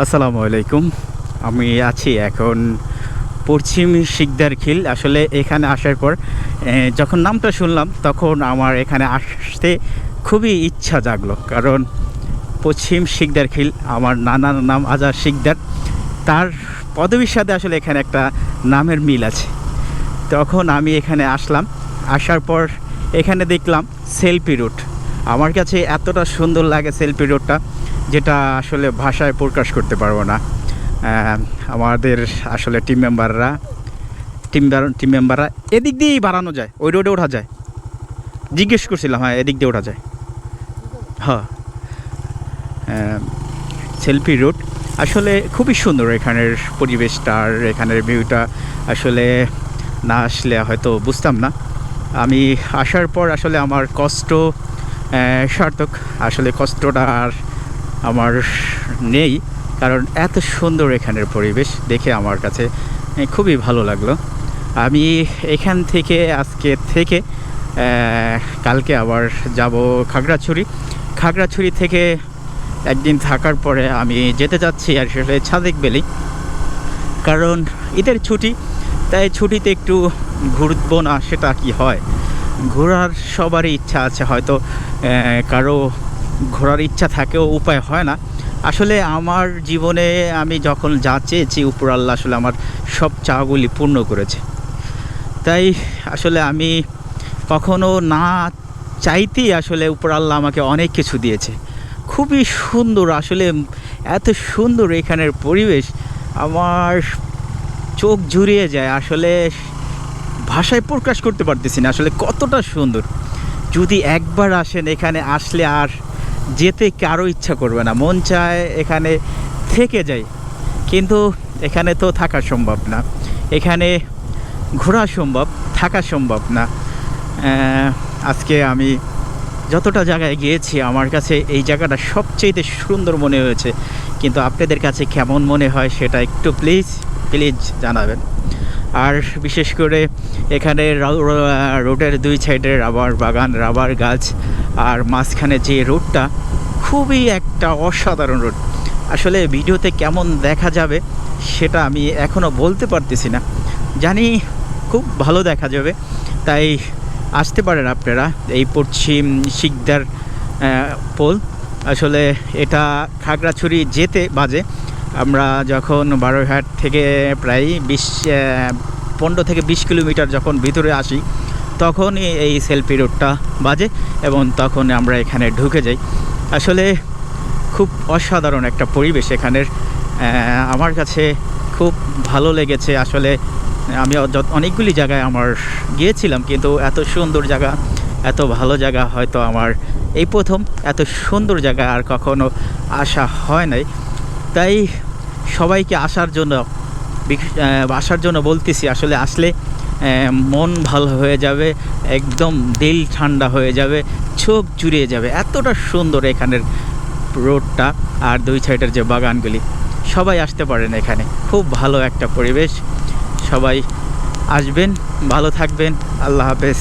আসসালামু আলাইকুম। আমি আছি এখন পশ্চিম শিকদারখিল। আসলে এখানে আসার পর যখন নামটা শুনলাম তখন আমার এখানে আসতে খুবই ইচ্ছা জাগলো। কারণ পশ্চিম শিকদারখিল, আমার নানার নাম আজাদ শিকদার, তার পদবীর সাথে আসলে এখানে একটা নামের মিল আছে। তখন আমি এখানে আসলাম, আসার পর এখানে দেখলাম সেলফি রুট। আমার কাছে এতটা সুন্দর লাগে সেলফি রুটটা, যেটা আসলে ভাষায় প্রকাশ করতে পারবো না। আমাদের আসলে টিম মেম্বাররা এদিক দিয়েই বাড়ানো যায়, ওই রোডে ওঠা যায়। জিজ্ঞেস করছিলাম, হ্যাঁ এদিক দিয়ে ওঠা যায়। হ্যাঁ, সেলফি রুট আসলে খুবই সুন্দর। এখানের পরিবেশটা আর এখানের ভিউটা আসলে না আসলে হয়তো বুঝতাম না। আমি আসার পর আসলে আমার কষ্ট সার্থক। আসলে কষ্টটা আর আমার নেই, কারণ এত সুন্দর এখানের পরিবেশ দেখে আমার কাছে খুবই ভালো লাগলো। আমি এখান থেকে আজকে থেকে কালকে আবার যাব খাগড়াছড়ি থেকে একদিন থাকার পরে আমি যেতে চাচ্ছি আসলে সাদেক ভ্যালি। কারণ ঈদের ছুটি, তাই ছুটিতে একটু ঘুরবো না সেটা কি হয়? ঘোরার সবারই ইচ্ছা আছে, হয়তো কারো ঘোরার ইচ্ছা থাকেও, উপায় হয় না। আসলে আমার জীবনে আমি যখন যা চেয়েছি উপর আল্লাহ আসলে আমার সব চাওয়াগুলি পূর্ণ করেছে। তাই আসলে আমি কখনো না চাইতেই আসলে উপর আল্লাহ আমাকে অনেক কিছু দিয়েছে। খুবই সুন্দর, আসলে এত সুন্দর এখানের পরিবেশ, আমার চোখ জুড়িয়ে যায়। আসলে ভাষায় প্রকাশ করতে পারতেছি না আসলে কতটা সুন্দর। যদি একবার আসেন, এখানে আসলে আর যেতে কারো ইচ্ছা করবে না, মন চায় এখানে থেকে যাই। কিন্তু এখানে তো থাকা সম্ভব না, এখানে ঘোরা সম্ভব, থাকা সম্ভব না। আজকে আমি যতটা জায়গায় গিয়েছি আমার কাছে এই জায়গাটা সবচেয়ে সুন্দর মনে হয়েছে। কিন্তু আপনাদের কাছে কেমন মনে হয় সেটা একটু প্লিজ জানাবেন। আর বিশেষ করে এখানে রোডের দুই সাইডে রাবার বাগান, রাবার গাছ, আর মাঝখানে যে রোডটা, খুবই একটা অসাধারণ রোড। আসলে ভিডিওতে কেমন দেখা যাবে সেটা আমি এখনও বলতে পারতেছি না, জানি খুব ভালো দেখা যাবে। তাই আসতে পারেন আপনারা এই পশ্চিম শিকদার পোল। আসলে এটা খাগড়াছড়ি যেতে বাজে, আমরা যখন বারোইহাট থেকে প্রায় 15 থেকে 20 কিলোমিটার যখন ভিতরে আসি তখনই এই সেলফি রোডটা বাজে এবং তখন আমরা এখানে ঢুকে যাই। আসলে খুব অসাধারণ একটা পরিবেশ এখানের, আমার কাছে খুব ভালো লেগেছে। আসলে আমি অনেকগুলি জায়গায় আমার গিয়েছিলাম, কিন্তু এত সুন্দর জায়গা, এত ভালো জায়গা হয়তো আমার এই প্রথম। এত সুন্দর জায়গা আর কখনো আসা হয় নাই। তাই সবাইকে আসার জন্য বলতেছি, আসলে আসলে মন ভালো হয়ে যাবে, একদম দিল ঠান্ডা হয়ে যাবে, চোখ জুড়িয়ে যাবে। এতটা সুন্দর এখানের রোডটা আর দুই সাইডের যে বাগানগুলি। সবাই আসতে পারেন এখানে, খুব ভালো একটা পরিবেশ। সবাই আসবেন, ভালো থাকবেন, আল্লাহ হাফেজ।